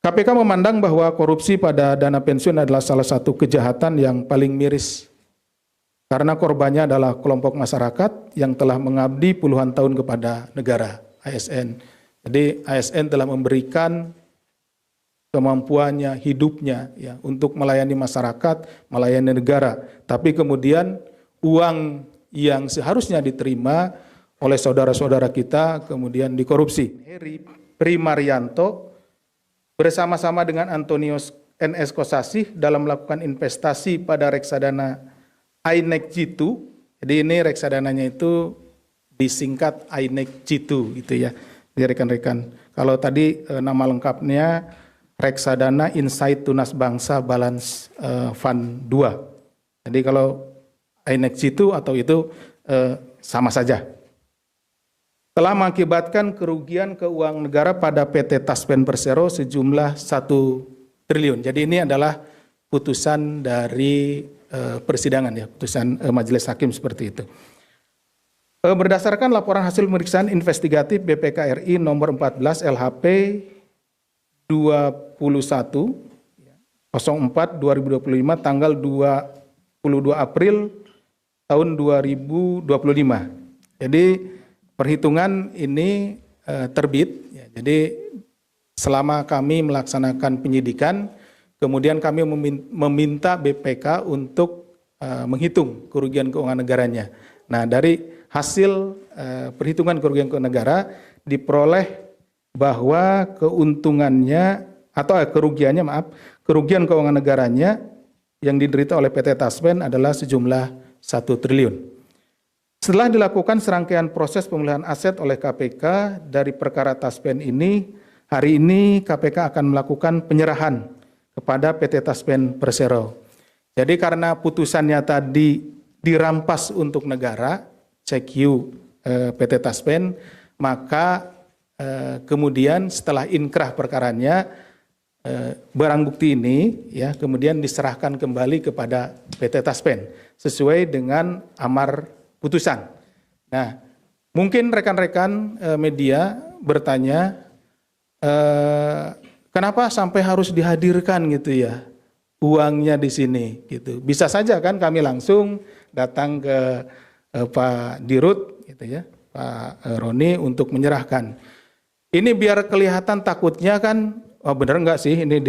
KPK memandang bahwa korupsi pada dana pensiun adalah salah satu kejahatan yang paling miris karena korbannya adalah kelompok masyarakat yang telah mengabdi puluhan tahun kepada negara, ASN. Jadi ASN telah memberikan kemampuannya, hidupnya ya untuk melayani masyarakat, melayani negara. Tapi kemudian uang yang seharusnya diterima oleh saudara-saudara kita kemudian dikorupsi. Heri Primarianto bersama-sama dengan Antonius NS Kosasih dalam melakukan investasi pada reksadana INEC G2. Jadi ini reksadananya itu disingkat INEC G2 gitu ya. Jadi rekan-rekan, kalau tadi nama lengkapnya reksadana Insight Tunas Bangsa Balance Fund 2. Jadi kalau INEC G2 atau itu sama saja. Telah mengakibatkan kerugian keuangan negara pada PT Taspen Persero sejumlah 1 triliun. Jadi ini adalah putusan dari persidangan ya, putusan majelis hakim seperti itu. Berdasarkan laporan hasil pemeriksaan investigatif BPK RI nomor 14 LHP 21 04 2025 tanggal 22 April tahun 2025. Jadi perhitungan ini terbit, ya, jadi selama kami melaksanakan penyidikan, kemudian kami meminta BPK untuk menghitung kerugian keuangan negaranya. Nah dari hasil perhitungan kerugian keuangan negara diperoleh bahwa keuntungannya atau kerugian keuangan negaranya yang diderita oleh PT Taspen adalah sejumlah 1 triliun. Setelah dilakukan serangkaian proses pemulihan aset oleh KPK dari perkara Taspen ini, hari ini KPK akan melakukan penyerahan kepada PT Taspen Persero. Jadi karena putusannya tadi dirampas untuk negara, CQ PT Taspen, maka kemudian setelah inkrah perkaranya, barang bukti ini ya kemudian diserahkan kembali kepada PT Taspen sesuai dengan amar putusan. Nah, mungkin rekan-rekan media bertanya, kenapa sampai harus dihadirkan gitu ya uangnya di sini gitu. Bisa saja kan kami langsung datang ke Pak Dirut gitu ya, Pak Roni untuk menyerahkan. Ini biar kelihatan takutnya kan, oh benar enggak sih ini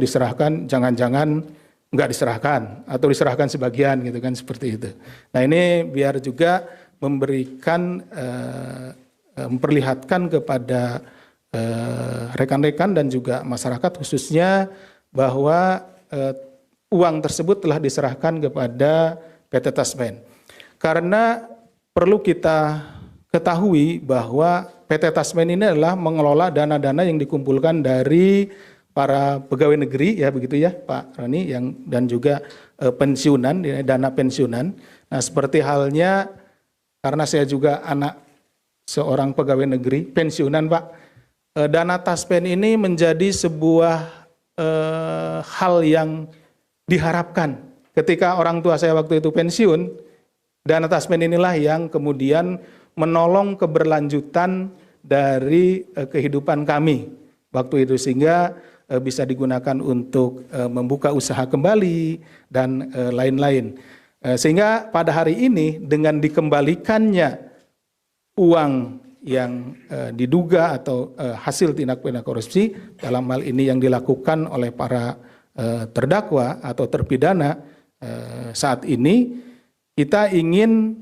diserahkan, jangan-jangan enggak diserahkan atau diserahkan sebagian gitu kan seperti itu. Nah ini biar juga memberikan memperlihatkan kepada rekan-rekan dan juga masyarakat khususnya bahwa uang tersebut telah diserahkan kepada PT Taspen. Karena perlu kita ketahui bahwa PT Taspen ini adalah mengelola dana-dana yang dikumpulkan dari para pegawai negeri ya begitu ya Pak Roni dan juga pensiunan, dana pensiunan. Nah seperti halnya karena saya juga anak seorang pegawai negeri pensiunan Pak, dana Taspen ini menjadi sebuah hal yang diharapkan ketika orang tua saya waktu itu pensiun, dana Taspen inilah yang kemudian menolong keberlanjutan dari kehidupan kami waktu itu sehingga bisa digunakan untuk membuka usaha kembali dan lain-lain. Sehingga pada hari ini dengan dikembalikannya uang yang diduga atau hasil tindak pidana korupsi dalam hal ini yang dilakukan oleh para terdakwa atau terpidana saat ini, kita ingin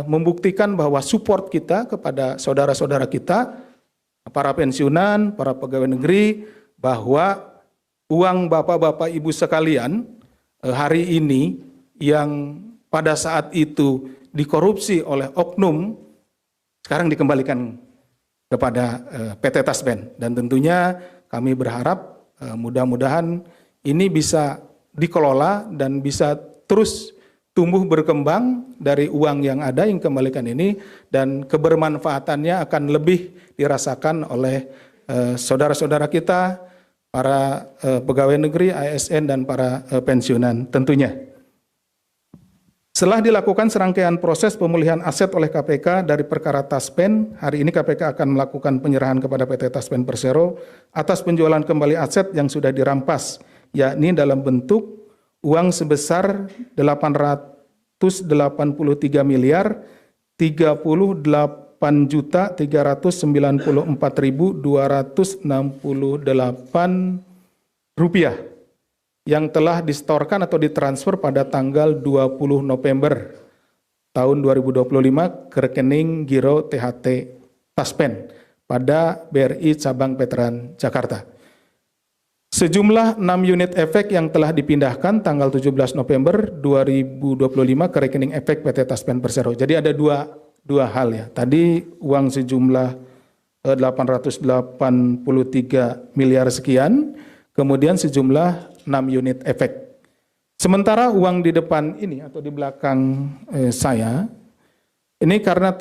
membuktikan bahwa support kita kepada saudara-saudara kita, para pensiunan, para pegawai negeri, bahwa uang bapak-bapak ibu sekalian hari ini yang pada saat itu dikorupsi oleh oknum sekarang dikembalikan kepada PT Taspen dan tentunya kami berharap mudah-mudahan ini bisa dikelola dan bisa terus tumbuh berkembang dari uang yang ada yang kembalikan ini dan kebermanfaatannya akan lebih dirasakan oleh saudara-saudara kita, para pegawai negeri, ASN dan para pensiunan tentunya. Setelah dilakukan serangkaian proses pemulihan aset oleh KPK dari perkara Taspen, hari ini KPK akan melakukan penyerahan kepada PT Taspen Persero atas penjualan kembali aset yang sudah dirampas, yakni dalam bentuk uang sebesar 883 miliar 38.394.268 rupiah yang telah disetorkan atau ditransfer pada tanggal 20 November tahun 2025 ke rekening Giro THT Taspen pada BRI Cabang Veteran Jakarta. Sejumlah 6 unit efek yang telah dipindahkan tanggal 17 November 2025 ke rekening efek PT Taspen Persero. Jadi ada dua hal ya. Tadi uang sejumlah 883 miliar sekian, kemudian sejumlah 6 unit efek. Sementara uang di depan ini atau di belakang saya, ini karena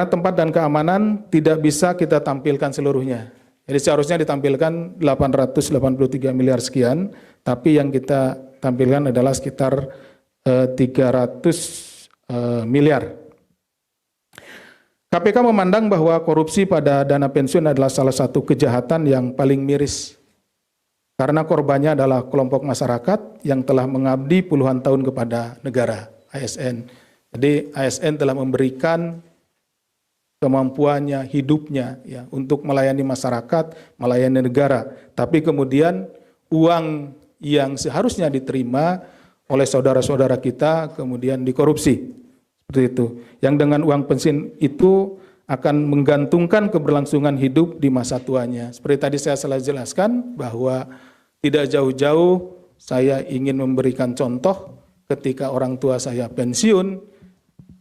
tempat dan keamanan tidak bisa kita tampilkan seluruhnya. Jadi seharusnya ditampilkan 883 miliar sekian, tapi yang kita tampilkan adalah sekitar 300 miliar. KPK memandang bahwa korupsi pada dana pensiun adalah salah satu kejahatan yang paling miris. Karena korbannya adalah kelompok masyarakat yang telah mengabdi puluhan tahun kepada negara, ASN. Jadi ASN telah memberikan kemampuannya, hidupnya ya untuk melayani masyarakat, melayani negara. Tapi kemudian uang yang seharusnya diterima oleh saudara-saudara kita kemudian dikorupsi. Seperti itu. Yang dengan uang pensiun itu akan menggantungkan keberlangsungan hidup di masa tuanya. Seperti tadi saya telah jelaskan bahwa tidak jauh-jauh saya ingin memberikan contoh ketika orang tua saya pensiun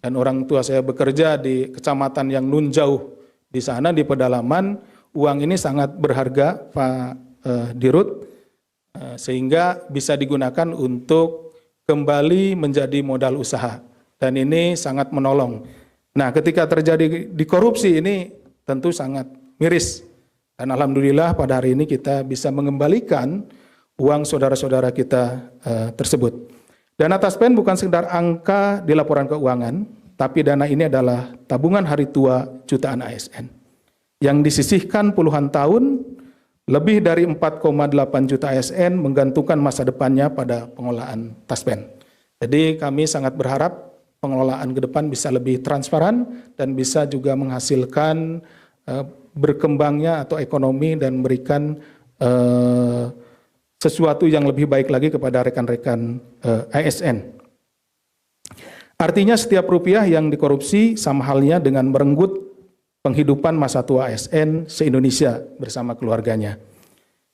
dan orang tua saya bekerja di kecamatan yang nun jauh di sana di pedalaman, uang ini sangat berharga Pak Dirut, sehingga bisa digunakan untuk kembali menjadi modal usaha dan ini sangat menolong. Nah, ketika terjadi di korupsi ini tentu sangat miris. Dan alhamdulillah pada hari ini kita bisa mengembalikan uang saudara-saudara kita tersebut. Dana Taspen bukan sekedar angka di laporan keuangan, tapi dana ini adalah tabungan hari tua jutaan ASN. Yang disisihkan puluhan tahun, lebih dari 4,8 juta ASN menggantungkan masa depannya pada pengelolaan Taspen. Jadi kami sangat berharap pengelolaan ke depan bisa lebih transparan dan bisa juga menghasilkan berkembangnya atau ekonomi dan memberikan sesuatu yang lebih baik lagi kepada rekan-rekan ASN. Artinya setiap rupiah yang dikorupsi sama halnya dengan merenggut penghidupan masa tua ASN se-Indonesia bersama keluarganya.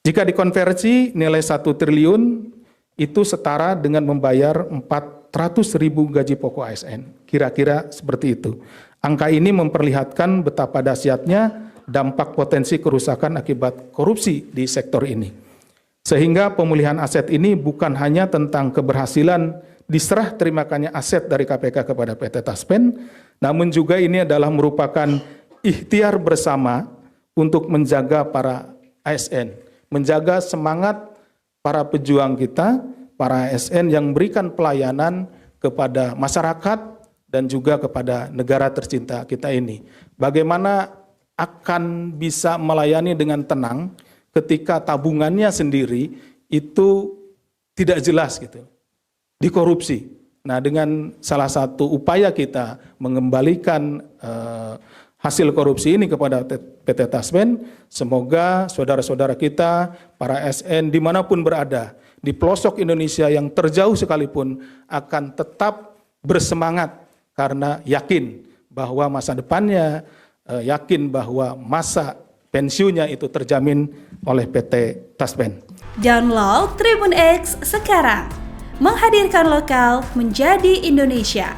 Jika dikonversi nilai 1 triliun itu setara dengan membayar 400.000 gaji pokok ASN. Kira-kira seperti itu. Angka ini memperlihatkan betapa dahsyatnya dampak potensi kerusakan akibat korupsi di sektor ini. Sehingga pemulihan aset ini bukan hanya tentang keberhasilan diserah terimakannya aset dari KPK kepada PT Taspen, namun juga ini adalah merupakan ikhtiar bersama untuk menjaga para ASN, menjaga semangat para pejuang kita, para ASN yang memberikan pelayanan kepada masyarakat dan juga kepada negara tercinta kita ini. Bagaimana akan bisa melayani dengan tenang ketika tabungannya sendiri itu tidak jelas gitu, dikorupsi. Nah, dengan salah satu upaya kita mengembalikan hasil korupsi ini kepada PT Taspen, semoga saudara-saudara kita, para ASN dimanapun berada, di pelosok Indonesia yang terjauh sekalipun akan tetap bersemangat karena yakin bahwa masa depannya, yakin bahwa masa pensiunnya itu terjamin oleh PT Taspen. Download Tribun X sekarang, menghadirkan lokal menjadi Indonesia.